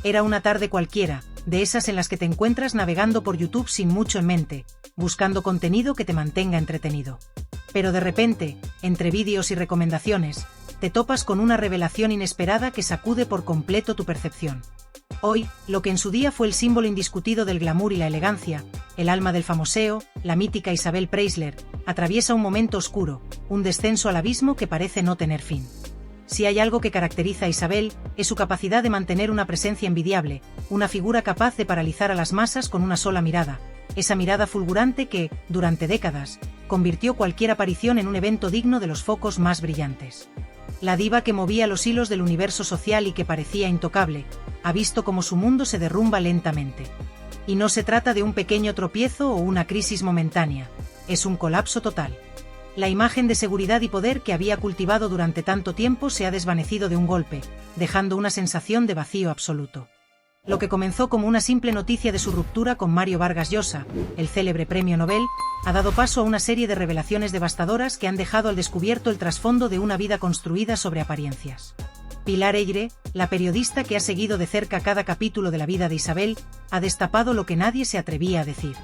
Era una tarde cualquiera, de esas en las que te encuentras navegando por YouTube sin mucho en mente, buscando contenido que te mantenga entretenido. Pero de repente, entre vídeos y recomendaciones, te topas con una revelación inesperada que sacude por completo tu percepción. Hoy, lo que en su día fue el símbolo indiscutido del glamour y la elegancia, el alma del famoseo, la mítica Isabel Preisler, atraviesa un momento oscuro, un descenso al abismo que parece no tener fin. Si hay algo que caracteriza a Isabel, es su capacidad de mantener una presencia envidiable, una figura capaz de paralizar a las masas con una sola mirada, esa mirada fulgurante que, durante décadas, convirtió cualquier aparición en un evento digno de los focos más brillantes. La diva que movía los hilos del universo social y que parecía intocable, ha visto cómo su mundo se derrumba lentamente. Y no se trata de un pequeño tropiezo o una crisis momentánea, es un colapso total. La imagen de seguridad y poder que había cultivado durante tanto tiempo se ha desvanecido de un golpe, dejando una sensación de vacío absoluto. Lo que comenzó como una simple noticia de su ruptura con Mario Vargas Llosa, el célebre premio Nobel, ha dado paso a una serie de revelaciones devastadoras que han dejado al descubierto el trasfondo de una vida construida sobre apariencias. Pilar Eyre, la periodista que ha seguido de cerca cada capítulo de la vida de Isabel, ha destapado lo que nadie se atrevía a decir.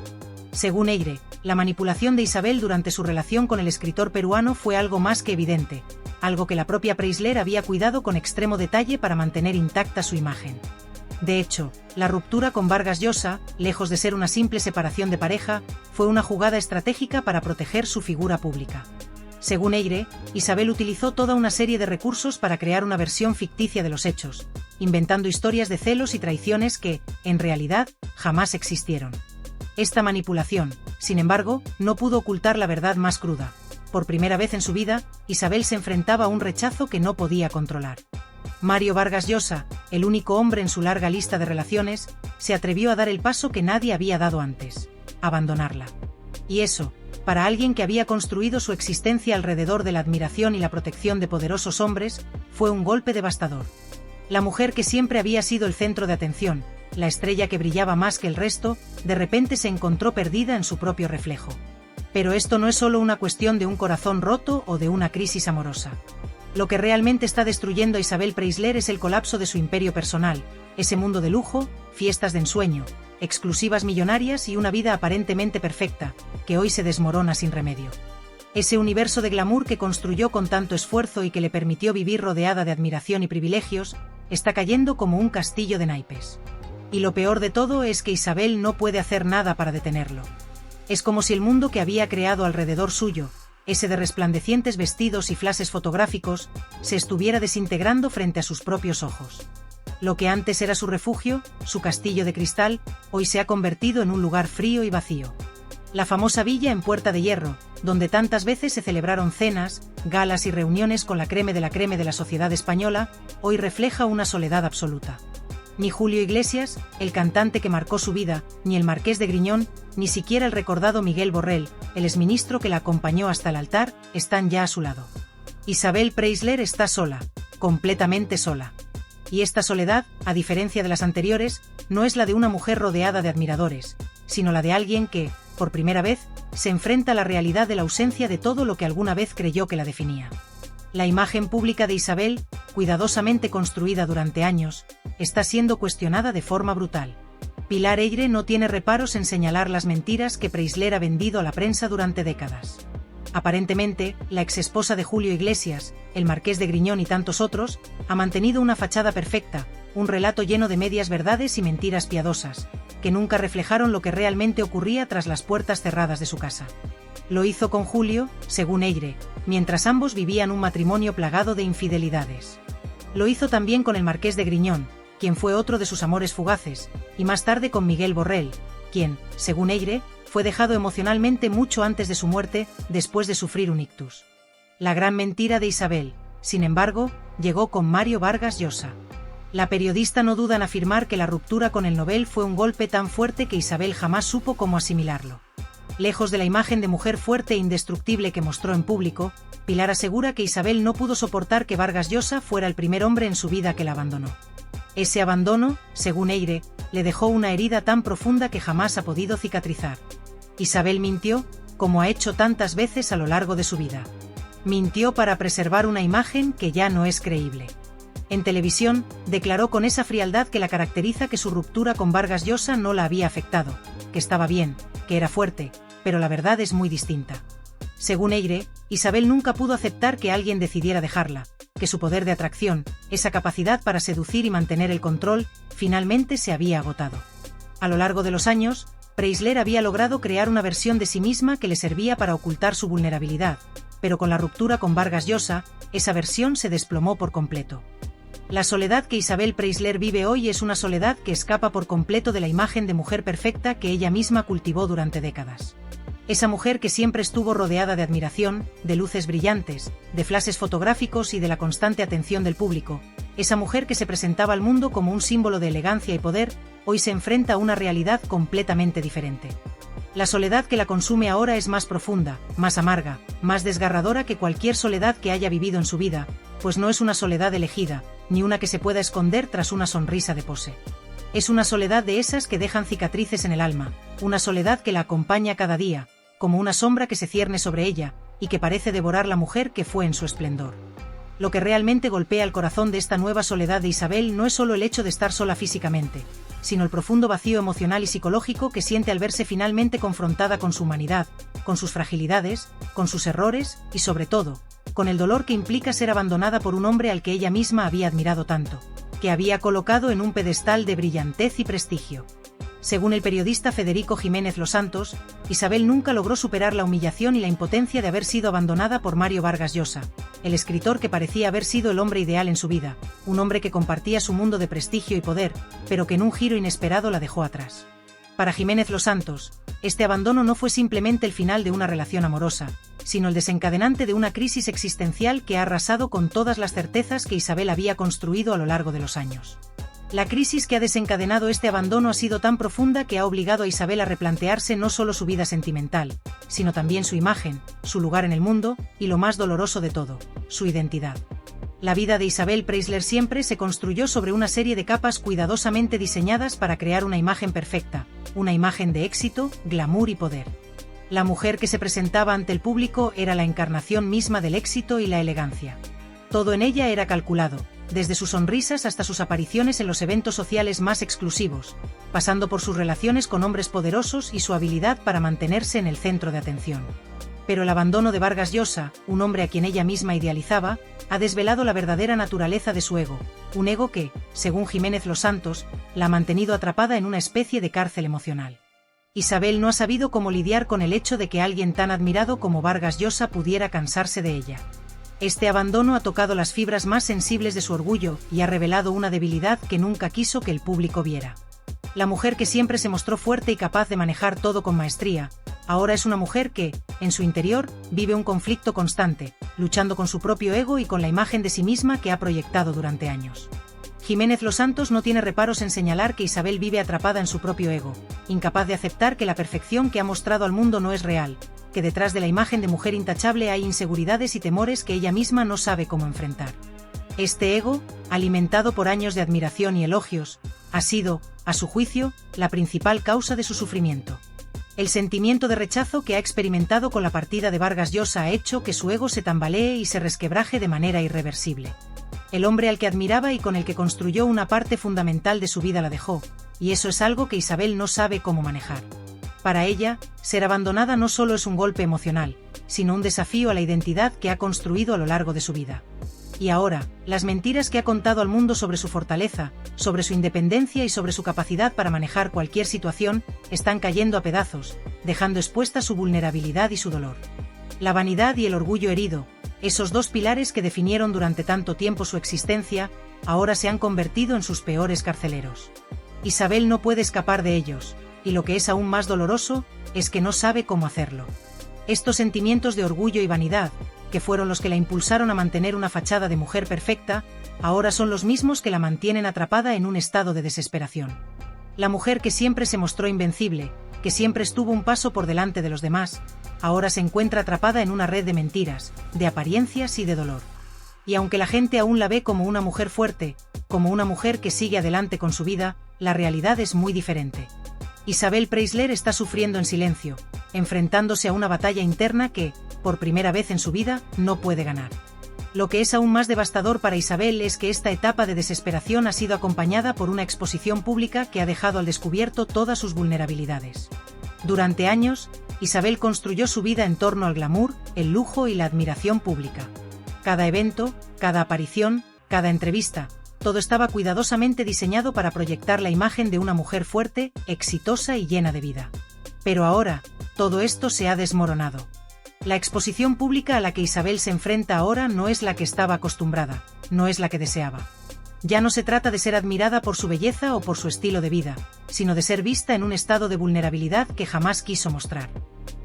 Según Eyre, la manipulación de Isabel durante su relación con el escritor peruano fue algo más que evidente, algo que la propia Preisler había cuidado con extremo detalle para mantener intacta su imagen. De hecho, la ruptura con Vargas Llosa, lejos de ser una simple separación de pareja, fue una jugada estratégica para proteger su figura pública. Según Eyre, Isabel utilizó toda una serie de recursos para crear una versión ficticia de los hechos, inventando historias de celos y traiciones que, en realidad, jamás existieron. Esta manipulación, sin embargo, no pudo ocultar la verdad más cruda. Por primera vez en su vida, Isabel se enfrentaba a un rechazo que no podía controlar. Mario Vargas Llosa, el único hombre en su larga lista de relaciones, se atrevió a dar el paso que nadie había dado antes: abandonarla. Y eso, para alguien que había construido su existencia alrededor de la admiración y la protección de poderosos hombres, fue un golpe devastador. La mujer que siempre había sido el centro de atención, la estrella que brillaba más que el resto, de repente se encontró perdida en su propio reflejo. Pero esto no es solo una cuestión de un corazón roto o de una crisis amorosa. Lo que realmente está destruyendo a Isabel Preisler es el colapso de su imperio personal, ese mundo de lujo, fiestas de ensueño, exclusivas millonarias y una vida aparentemente perfecta, que hoy se desmorona sin remedio. Ese universo de glamour que construyó con tanto esfuerzo y que le permitió vivir rodeada de admiración y privilegios, está cayendo como un castillo de naipes. Y lo peor de todo es que Isabel no puede hacer nada para detenerlo. Es como si el mundo que había creado alrededor suyo, ese de resplandecientes vestidos y flashes fotográficos, se estuviera desintegrando frente a sus propios ojos. Lo que antes era su refugio, su castillo de cristal, hoy se ha convertido en un lugar frío y vacío. La famosa villa en Puerta de Hierro, donde tantas veces se celebraron cenas, galas y reuniones con la creme de la sociedad española, hoy refleja una soledad absoluta. Ni Julio Iglesias, el cantante que marcó su vida, ni el marqués de Griñón, ni siquiera el recordado Miguel Borrell, el exministro que la acompañó hasta el altar, están ya a su lado. Isabel Preisler está sola, completamente sola. Y esta soledad, a diferencia de las anteriores, no es la de una mujer rodeada de admiradores, sino la de alguien que, por primera vez, se enfrenta a la realidad de la ausencia de todo lo que alguna vez creyó que la definía. La imagen pública de Isabel, cuidadosamente construida durante años, está siendo cuestionada de forma brutal. Pilar Eyre no tiene reparos en señalar las mentiras que Preisler ha vendido a la prensa durante décadas. Aparentemente, la exesposa de Julio Iglesias, el marqués de Griñón y tantos otros, ha mantenido una fachada perfecta, un relato lleno de medias verdades y mentiras piadosas, que nunca reflejaron lo que realmente ocurría tras las puertas cerradas de su casa. Lo hizo con Julio, según Eyre, mientras ambos vivían un matrimonio plagado de infidelidades. Lo hizo también con el marqués de Griñón, quien fue otro de sus amores fugaces, y más tarde con Miguel Borrell, quien, según Eyre, fue dejado emocionalmente mucho antes de su muerte, después de sufrir un ictus. La gran mentira de Isabel, sin embargo, llegó con Mario Vargas Llosa. La periodista no duda en afirmar que la ruptura con el Nobel fue un golpe tan fuerte que Isabel jamás supo cómo asimilarlo. Lejos de la imagen de mujer fuerte e indestructible que mostró en público, Pilar asegura que Isabel no pudo soportar que Vargas Llosa fuera el primer hombre en su vida que la abandonó. Ese abandono, según Eyre, le dejó una herida tan profunda que jamás ha podido cicatrizar. Isabel mintió, como ha hecho tantas veces a lo largo de su vida. Mintió para preservar una imagen que ya no es creíble. En televisión, declaró con esa frialdad que la caracteriza que su ruptura con Vargas Llosa no la había afectado, que estaba bien, que era fuerte, pero la verdad es muy distinta. Según Eire, Isabel nunca pudo aceptar que alguien decidiera dejarla, que su poder de atracción, esa capacidad para seducir y mantener el control, finalmente se había agotado. A lo largo de los años, Preisler había logrado crear una versión de sí misma que le servía para ocultar su vulnerabilidad, pero con la ruptura con Vargas Llosa, esa versión se desplomó por completo. La soledad que Isabel Preisler vive hoy es una soledad que escapa por completo de la imagen de mujer perfecta que ella misma cultivó durante décadas. Esa mujer que siempre estuvo rodeada de admiración, de luces brillantes, de flashes fotográficos y de la constante atención del público, esa mujer que se presentaba al mundo como un símbolo de elegancia y poder, hoy se enfrenta a una realidad completamente diferente. La soledad que la consume ahora es más profunda, más amarga, más desgarradora que cualquier soledad que haya vivido en su vida, pues no es una soledad elegida, ni una que se pueda esconder tras una sonrisa de pose. Es una soledad de esas que dejan cicatrices en el alma, una soledad que la acompaña cada día, como una sombra que se cierne sobre ella, y que parece devorar la mujer que fue en su esplendor. Lo que realmente golpea el corazón de esta nueva soledad de Isabel no es solo el hecho de estar sola físicamente, sino el profundo vacío emocional y psicológico que siente al verse finalmente confrontada con su humanidad, con sus fragilidades, con sus errores y, sobre todo, con el dolor que implica ser abandonada por un hombre al que ella misma había admirado tanto, que había colocado en un pedestal de brillantez y prestigio. Según el periodista Federico Jiménez Los Santos, Isabel nunca logró superar la humillación y la impotencia de haber sido abandonada por Mario Vargas Llosa, el escritor que parecía haber sido el hombre ideal en su vida, un hombre que compartía su mundo de prestigio y poder, pero que en un giro inesperado la dejó atrás. Para Jiménez Los Santos, este abandono no fue simplemente el final de una relación amorosa, sino el desencadenante de una crisis existencial que ha arrasado con todas las certezas que Isabel había construido a lo largo de los años. La crisis que ha desencadenado este abandono ha sido tan profunda que ha obligado a Isabel a replantearse no solo su vida sentimental, sino también su imagen, su lugar en el mundo, y lo más doloroso de todo, su identidad. La vida de Isabel Preisler siempre se construyó sobre una serie de capas cuidadosamente diseñadas para crear una imagen perfecta, una imagen de éxito, glamour y poder. La mujer que se presentaba ante el público era la encarnación misma del éxito y la elegancia. Todo en ella era calculado, desde sus sonrisas hasta sus apariciones en los eventos sociales más exclusivos, pasando por sus relaciones con hombres poderosos y su habilidad para mantenerse en el centro de atención. Pero el abandono de Vargas Llosa, un hombre a quien ella misma idealizaba, ha desvelado la verdadera naturaleza de su ego, un ego que, según Jiménez Los Santos, la ha mantenido atrapada en una especie de cárcel emocional. Isabel no ha sabido cómo lidiar con el hecho de que alguien tan admirado como Vargas Llosa pudiera cansarse de ella. Este abandono ha tocado las fibras más sensibles de su orgullo y ha revelado una debilidad que nunca quiso que el público viera. La mujer que siempre se mostró fuerte y capaz de manejar todo con maestría, ahora es una mujer que, en su interior, vive un conflicto constante, luchando con su propio ego y con la imagen de sí misma que ha proyectado durante años. Jiménez Los Santos no tiene reparos en señalar que Isabel vive atrapada en su propio ego, incapaz de aceptar que la perfección que ha mostrado al mundo no es real, que detrás de la imagen de mujer intachable hay inseguridades y temores que ella misma no sabe cómo enfrentar. Este ego, alimentado por años de admiración y elogios, ha sido, a su juicio, la principal causa de su sufrimiento. El sentimiento de rechazo que ha experimentado con la partida de Vargas Llosa ha hecho que su ego se tambalee y se resquebraje de manera irreversible. El hombre al que admiraba y con el que construyó una parte fundamental de su vida la dejó, y eso es algo que Isabel no sabe cómo manejar. Para ella, ser abandonada no solo es un golpe emocional, sino un desafío a la identidad que ha construido a lo largo de su vida. Y ahora, las mentiras que ha contado al mundo sobre su fortaleza, sobre su independencia y sobre su capacidad para manejar cualquier situación, están cayendo a pedazos, dejando expuesta su vulnerabilidad y su dolor. La vanidad y el orgullo herido, esos dos pilares que definieron durante tanto tiempo su existencia, ahora se han convertido en sus peores carceleros. Isabel no puede escapar de ellos, y lo que es aún más doloroso, es que no sabe cómo hacerlo. Estos sentimientos de orgullo y vanidad, que fueron los que la impulsaron a mantener una fachada de mujer perfecta, ahora son los mismos que la mantienen atrapada en un estado de desesperación. La mujer que siempre se mostró invencible, que siempre estuvo un paso por delante de los demás, ahora se encuentra atrapada en una red de mentiras, de apariencias y de dolor. Y aunque la gente aún la ve como una mujer fuerte, como una mujer que sigue adelante con su vida, la realidad es muy diferente. Isabel Preisler está sufriendo en silencio, enfrentándose a una batalla interna que, por primera vez en su vida, no puede ganar. Lo que es aún más devastador para Isabel es que esta etapa de desesperación ha sido acompañada por una exposición pública que ha dejado al descubierto todas sus vulnerabilidades. Durante años, Isabel construyó su vida en torno al glamour, el lujo y la admiración pública. Cada evento, cada aparición, cada entrevista, todo estaba cuidadosamente diseñado para proyectar la imagen de una mujer fuerte, exitosa y llena de vida. Pero ahora, todo esto se ha desmoronado. La exposición pública a la que Isabel se enfrenta ahora no es la que estaba acostumbrada, no es la que deseaba. Ya no se trata de ser admirada por su belleza o por su estilo de vida, sino de ser vista en un estado de vulnerabilidad que jamás quiso mostrar.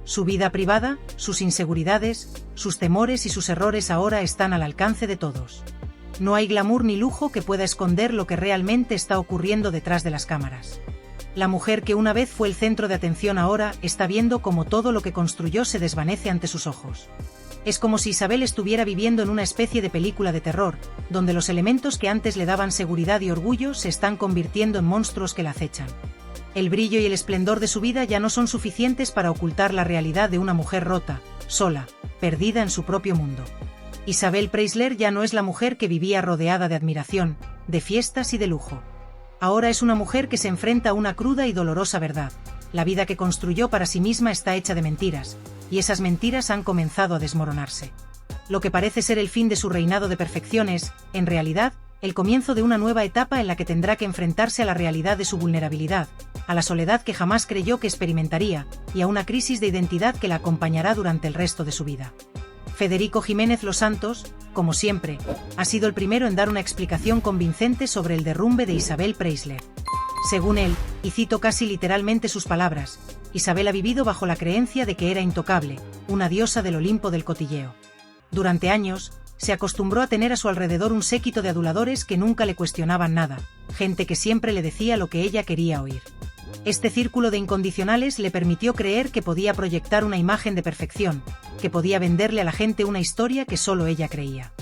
Su vida privada, sus inseguridades, sus temores y sus errores ahora están al alcance de todos. No hay glamour ni lujo que pueda esconder lo que realmente está ocurriendo detrás de las cámaras. La mujer que una vez fue el centro de atención ahora está viendo cómo todo lo que construyó se desvanece ante sus ojos. Es como si Isabel estuviera viviendo en una especie de película de terror, donde los elementos que antes le daban seguridad y orgullo se están convirtiendo en monstruos que la acechan. El brillo y el esplendor de su vida ya no son suficientes para ocultar la realidad de una mujer rota, sola, perdida en su propio mundo. Isabel Preisler ya no es la mujer que vivía rodeada de admiración, de fiestas y de lujo. Ahora es una mujer que se enfrenta a una cruda y dolorosa verdad. La vida que construyó para sí misma está hecha de mentiras, y esas mentiras han comenzado a desmoronarse. Lo que parece ser el fin de su reinado de perfección es, en realidad, el comienzo de una nueva etapa en la que tendrá que enfrentarse a la realidad de su vulnerabilidad, a la soledad que jamás creyó que experimentaría, y a una crisis de identidad que la acompañará durante el resto de su vida. Federico Jiménez Los Santos, como siempre, ha sido el primero en dar una explicación convincente sobre el derrumbe de Isabel Preisler. Según él, y cito casi literalmente sus palabras, Isabel ha vivido bajo la creencia de que era intocable, una diosa del Olimpo del cotilleo. Durante años, se acostumbró a tener a su alrededor un séquito de aduladores que nunca le cuestionaban nada, gente que siempre le decía lo que ella quería oír. Este círculo de incondicionales le permitió creer que podía proyectar una imagen de perfección, que podía venderle a la gente una historia que solo ella creía.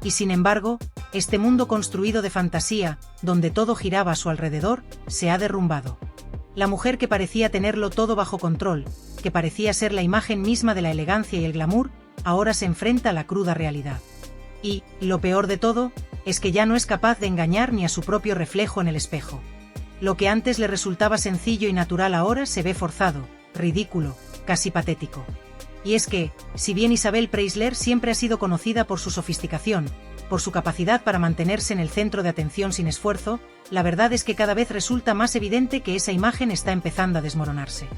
Y sin embargo, este mundo construido de fantasía, donde todo giraba a su alrededor, se ha derrumbado. La mujer que parecía tenerlo todo bajo control, que parecía ser la imagen misma de la elegancia y el glamour, ahora se enfrenta a la cruda realidad. Y, lo peor de todo, es que ya no es capaz de engañar ni a su propio reflejo en el espejo. Lo que antes le resultaba sencillo y natural ahora se ve forzado, ridículo, casi patético. Y es que, si bien Isabel Preisler siempre ha sido conocida por su sofisticación, por su capacidad para mantenerse en el centro de atención sin esfuerzo, la verdad es que cada vez resulta más evidente que esa imagen está empezando a desmoronarse.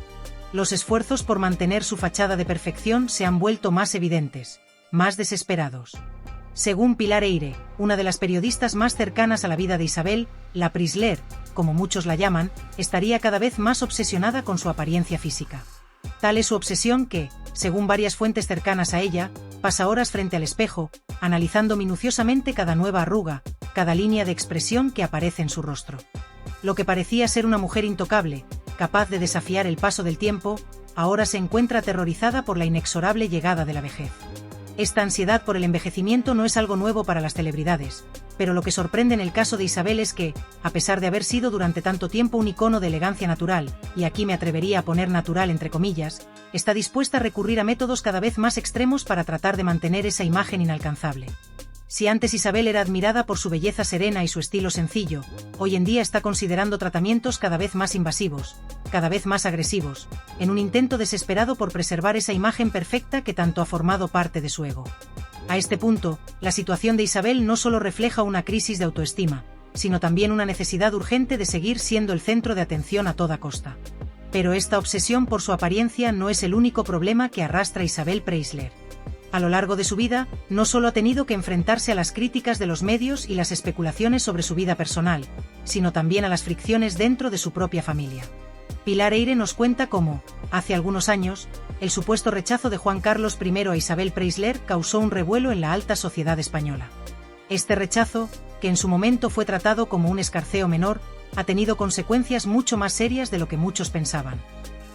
Los esfuerzos por mantener su fachada de perfección se han vuelto más evidentes, más desesperados. Según Pilar Eyre, una de las periodistas más cercanas a la vida de Isabel, la Preisler, como muchos la llaman, estaría cada vez más obsesionada con su apariencia física. Tal es su obsesión que, según varias fuentes cercanas a ella, pasa horas frente al espejo, analizando minuciosamente cada nueva arruga, cada línea de expresión que aparece en su rostro. Lo que parecía ser una mujer intocable, capaz de desafiar el paso del tiempo, ahora se encuentra aterrorizada por la inexorable llegada de la vejez. Esta ansiedad por el envejecimiento no es algo nuevo para las celebridades, pero lo que sorprende en el caso de Isabel es que, a pesar de haber sido durante tanto tiempo un icono de elegancia natural, y aquí me atrevería a poner natural entre comillas, está dispuesta a recurrir a métodos cada vez más extremos para tratar de mantener esa imagen inalcanzable. Si antes Isabel era admirada por su belleza serena y su estilo sencillo, hoy en día está considerando tratamientos cada vez más invasivos, cada vez más agresivos, en un intento desesperado por preservar esa imagen perfecta que tanto ha formado parte de su ego. A este punto, la situación de Isabel no solo refleja una crisis de autoestima, sino también una necesidad urgente de seguir siendo el centro de atención a toda costa. Pero esta obsesión por su apariencia no es el único problema que arrastra Isabel Preisler. A lo largo de su vida, no solo ha tenido que enfrentarse a las críticas de los medios y las especulaciones sobre su vida personal, sino también a las fricciones dentro de su propia familia. Pilar Eyre nos cuenta cómo, hace algunos años, el supuesto rechazo de Juan Carlos I a Isabel Preisler causó un revuelo en la alta sociedad española. Este rechazo, que en su momento fue tratado como un escarceo menor, ha tenido consecuencias mucho más serias de lo que muchos pensaban.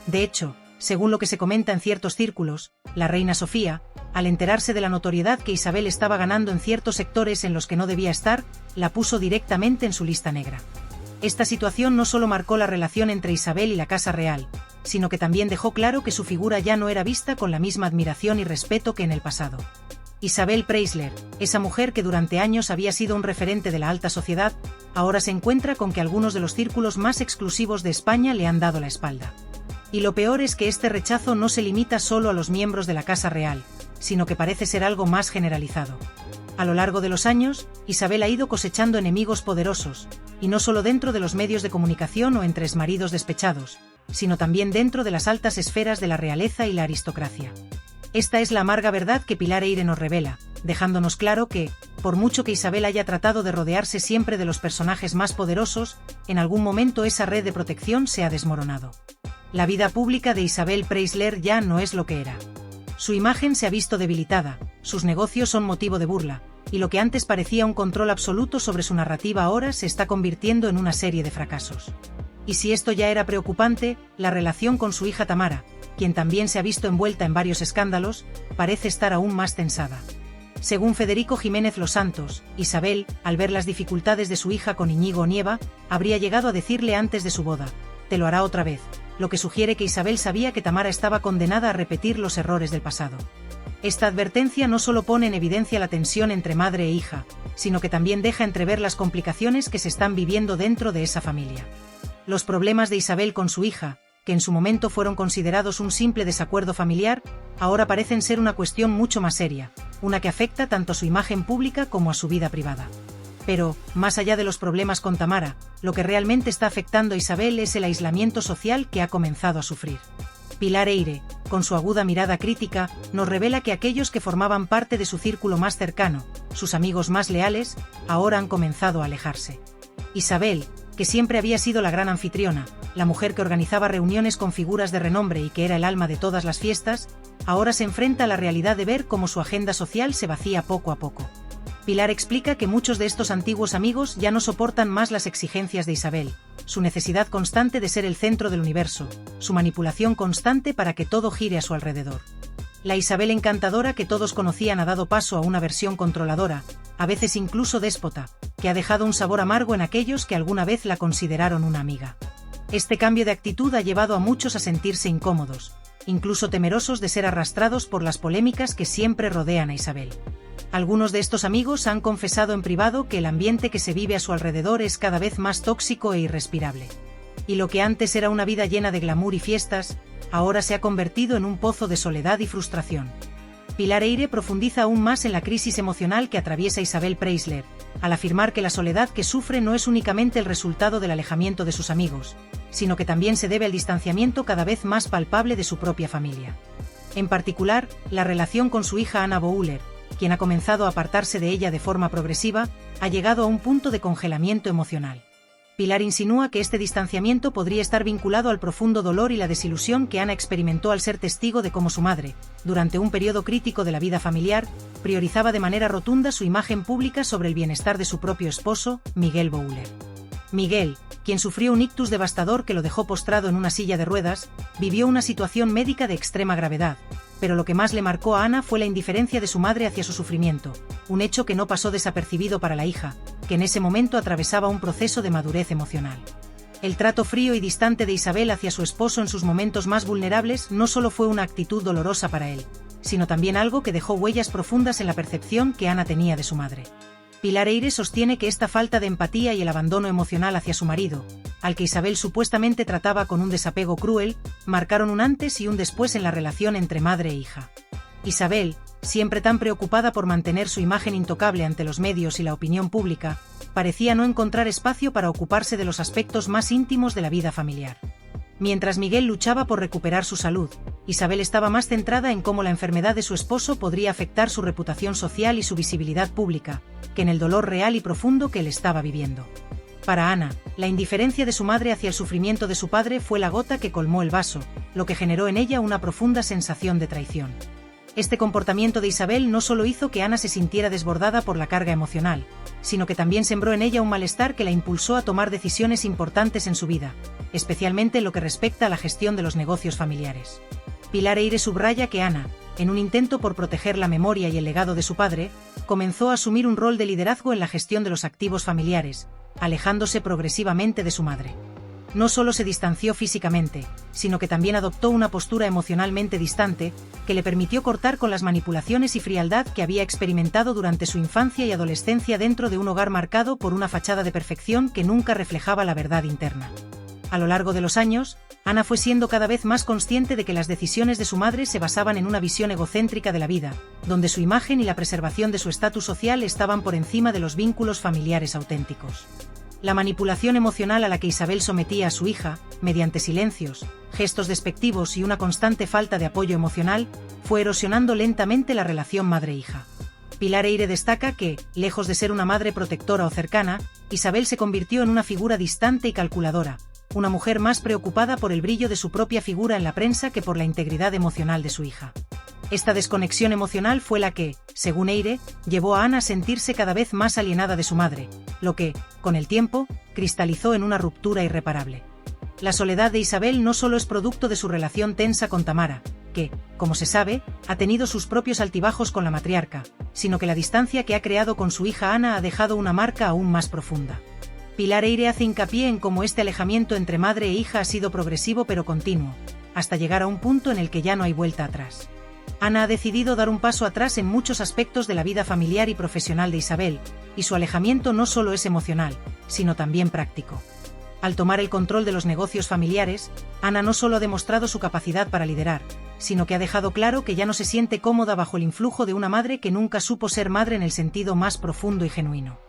De hecho, según lo que se comenta en ciertos círculos, la reina Sofía, al enterarse de la notoriedad que Isabel estaba ganando en ciertos sectores en los que no debía estar, la puso directamente en su lista negra. Esta situación no solo marcó la relación entre Isabel y la Casa Real, sino que también dejó claro que su figura ya no era vista con la misma admiración y respeto que en el pasado. Isabel Preisler, esa mujer que durante años había sido un referente de la alta sociedad, ahora se encuentra con que algunos de los círculos más exclusivos de España le han dado la espalda. Y lo peor es que este rechazo no se limita solo a los miembros de la Casa Real, sino que parece ser algo más generalizado. A lo largo de los años, Isabel ha ido cosechando enemigos poderosos, y no solo dentro de los medios de comunicación o entre exmaridos despechados, sino también dentro de las altas esferas de la realeza y la aristocracia. Esta es la amarga verdad que Pilar Eyre nos revela, dejándonos claro que, por mucho que Isabel haya tratado de rodearse siempre de los personajes más poderosos, en algún momento esa red de protección se ha desmoronado. La vida pública de Isabel Preisler ya no es lo que era. Su imagen se ha visto debilitada, sus negocios son motivo de burla, y lo que antes parecía un control absoluto sobre su narrativa ahora se está convirtiendo en una serie de fracasos. Y si esto ya era preocupante, la relación con su hija Tamara, quien también se ha visto envuelta en varios escándalos, parece estar aún más tensada. Según Federico Jiménez Los Santos, Isabel, al ver las dificultades de su hija con Íñigo Nieva, habría llegado a decirle antes de su boda: «Te lo hará otra vez», lo que sugiere que Isabel sabía que Tamara estaba condenada a repetir los errores del pasado. Esta advertencia no solo pone en evidencia la tensión entre madre e hija, sino que también deja entrever las complicaciones que se están viviendo dentro de esa familia. Los problemas de Isabel con su hija, que en su momento fueron considerados un simple desacuerdo familiar, ahora parecen ser una cuestión mucho más seria, una que afecta tanto a su imagen pública como a su vida privada. Pero, más allá de los problemas con Tamara, lo que realmente está afectando a Isabel es el aislamiento social que ha comenzado a sufrir. Pilar Eyre, con su aguda mirada crítica, nos revela que aquellos que formaban parte de su círculo más cercano, sus amigos más leales, ahora han comenzado a alejarse. Isabel, que siempre había sido la gran anfitriona, la mujer que organizaba reuniones con figuras de renombre y que era el alma de todas las fiestas, ahora se enfrenta a la realidad de ver cómo su agenda social se vacía poco a poco. Pilar explica que muchos de estos antiguos amigos ya no soportan más las exigencias de Isabel, su necesidad constante de ser el centro del universo, su manipulación constante para que todo gire a su alrededor. La Isabel encantadora que todos conocían ha dado paso a una versión controladora, a veces incluso déspota, que ha dejado un sabor amargo en aquellos que alguna vez la consideraron una amiga. Este cambio de actitud ha llevado a muchos a sentirse incómodos, incluso temerosos de ser arrastrados por las polémicas que siempre rodean a Isabel. Algunos de estos amigos han confesado en privado que el ambiente que se vive a su alrededor es cada vez más tóxico e irrespirable. Y lo que antes era una vida llena de glamour y fiestas, ahora se ha convertido en un pozo de soledad y frustración. Pilar Eyre profundiza aún más en la crisis emocional que atraviesa Isabel Preisler, al afirmar que la soledad que sufre no es únicamente el resultado del alejamiento de sus amigos, sino que también se debe al distanciamiento cada vez más palpable de su propia familia. En particular, la relación con su hija Anna Bouler, quien ha comenzado a apartarse de ella de forma progresiva, ha llegado a un punto de congelamiento emocional. Pilar insinúa que este distanciamiento podría estar vinculado al profundo dolor y la desilusión que Ana experimentó al ser testigo de cómo su madre, durante un periodo crítico de la vida familiar, priorizaba de manera rotunda su imagen pública sobre el bienestar de su propio esposo, Miguel Bouler. Miguel, quien sufrió un ictus devastador que lo dejó postrado en una silla de ruedas, vivió una situación médica de extrema gravedad, pero lo que más le marcó a Ana fue la indiferencia de su madre hacia su sufrimiento, un hecho que no pasó desapercibido para la hija, que en ese momento atravesaba un proceso de madurez emocional. El trato frío y distante de Isabel hacia su esposo en sus momentos más vulnerables no solo fue una actitud dolorosa para él, sino también algo que dejó huellas profundas en la percepción que Ana tenía de su madre. Pilar Eyre sostiene que esta falta de empatía y el abandono emocional hacia su marido, al que Isabel supuestamente trataba con un desapego cruel, marcaron un antes y un después en la relación entre madre e hija. Isabel, siempre tan preocupada por mantener su imagen intocable ante los medios y la opinión pública, parecía no encontrar espacio para ocuparse de los aspectos más íntimos de la vida familiar. Mientras Miguel luchaba por recuperar su salud, Isabel estaba más centrada en cómo la enfermedad de su esposo podría afectar su reputación social y su visibilidad pública, que en el dolor real y profundo que él estaba viviendo. Para Ana, la indiferencia de su madre hacia el sufrimiento de su padre fue la gota que colmó el vaso, lo que generó en ella una profunda sensación de traición. Este comportamiento de Isabel no solo hizo que Ana se sintiera desbordada por la carga emocional, sino que también sembró en ella un malestar que la impulsó a tomar decisiones importantes en su vida, especialmente en lo que respecta a la gestión de los negocios familiares. Pilar Eyre subraya que Ana, en un intento por proteger la memoria y el legado de su padre, comenzó a asumir un rol de liderazgo en la gestión de los activos familiares, alejándose progresivamente de su madre. no solo se distanció físicamente, sino que también adoptó una postura emocionalmente distante, que le permitió cortar con las manipulaciones y frialdad que había experimentado durante su infancia y adolescencia dentro de un hogar marcado por una fachada de perfección que nunca reflejaba la verdad interna. A lo largo de los años, Anna fue siendo cada vez más consciente de que las decisiones de su madre se basaban en una visión egocéntrica de la vida, donde su imagen y la preservación de su estatus social estaban por encima de los vínculos familiares auténticos. La manipulación emocional a la que Isabel sometía a su hija, mediante silencios, gestos despectivos y una constante falta de apoyo emocional, fue erosionando lentamente la relación madre-hija. Pilar Eyre destaca que, lejos de ser una madre protectora o cercana, Isabel se convirtió en una figura distante y calculadora, una mujer más preocupada por el brillo de su propia figura en la prensa que por la integridad emocional de su hija. Esta desconexión emocional fue la que, según Eyre, llevó a Anna a sentirse cada vez más alienada de su madre, lo que, con el tiempo, cristalizó en una ruptura irreparable. La soledad de Isabel no solo es producto de su relación tensa con Tamara, que, como se sabe, ha tenido sus propios altibajos con la matriarca, sino que la distancia que ha creado con su hija Anna ha dejado una marca aún más profunda. Pilar Eyre hace hincapié en cómo este alejamiento entre madre e hija ha sido progresivo pero continuo, hasta llegar a un punto en el que ya no hay vuelta atrás. Anna ha decidido dar un paso atrás en muchos aspectos de la vida familiar y profesional de Isabel, y su alejamiento no solo es emocional, sino también práctico. Al tomar el control de los negocios familiares, Anna no solo ha demostrado su capacidad para liderar, sino que ha dejado claro que ya no se siente cómoda bajo el influjo de una madre que nunca supo ser madre en el sentido más profundo y genuino.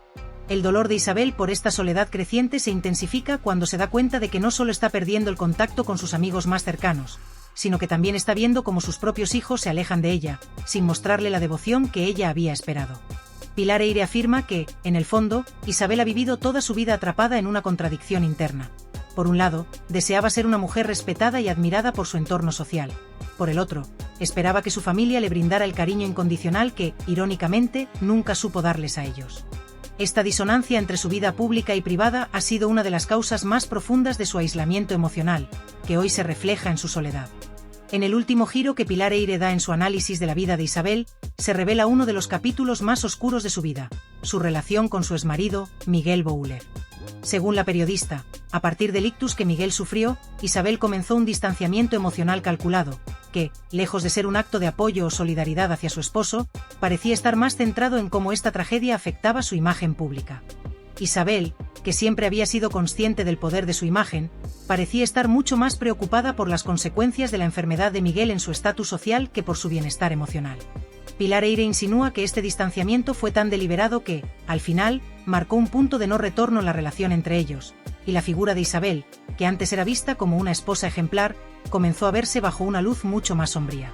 El dolor de Isabel por esta soledad creciente se intensifica cuando se da cuenta de que no solo está perdiendo el contacto con sus amigos más cercanos, sino que también está viendo cómo sus propios hijos se alejan de ella, sin mostrarle la devoción que ella había esperado. Pilar Eyre afirma que, en el fondo, Isabel ha vivido toda su vida atrapada en una contradicción interna. Por un lado, deseaba ser una mujer respetada y admirada por su entorno social. Por el otro, esperaba que su familia le brindara el cariño incondicional que, irónicamente, nunca supo darles a ellos. Esta disonancia entre su vida pública y privada ha sido una de las causas más profundas de su aislamiento emocional, que hoy se refleja en su soledad. En el último giro que Pilar Eyre da en su análisis de la vida de Isabel, se revela uno de los capítulos más oscuros de su vida, su relación con su exmarido, Miguel Bouler. Según la periodista, a partir del ictus que Miguel sufrió, Isabel comenzó un distanciamiento emocional calculado, que, lejos de ser un acto de apoyo o solidaridad hacia su esposo, parecía estar más centrado en cómo esta tragedia afectaba su imagen pública. Isabel, que siempre había sido consciente del poder de su imagen, parecía estar mucho más preocupada por las consecuencias de la enfermedad de Miguel en su estatus social que por su bienestar emocional. Pilar Eyre insinúa que este distanciamiento fue tan deliberado que, al final, marcó un punto de no retorno en la relación entre ellos, y la figura de Isabel, que antes era vista como una esposa ejemplar, comenzó a verse bajo una luz mucho más sombría.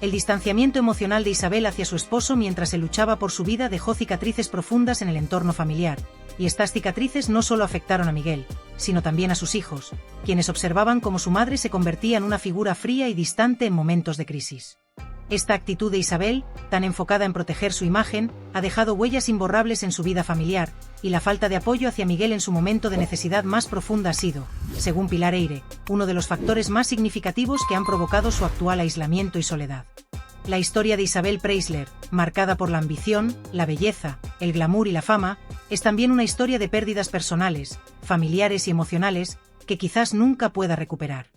El distanciamiento emocional de Isabel hacia su esposo mientras se luchaba por su vida dejó cicatrices profundas en el entorno familiar, y estas cicatrices no solo afectaron a Miguel, sino también a sus hijos, quienes observaban cómo su madre se convertía en una figura fría y distante en momentos de crisis. Esta actitud de Isabel, tan enfocada en proteger su imagen, ha dejado huellas imborrables en su vida familiar, y la falta de apoyo hacia Miguel en su momento de necesidad más profunda ha sido, según Pilar Eyre, uno de los factores más significativos que han provocado su actual aislamiento y soledad. La historia de Isabel Preisler, marcada por la ambición, la belleza, el glamour y la fama, es también una historia de pérdidas personales, familiares y emocionales, que quizás nunca pueda recuperar.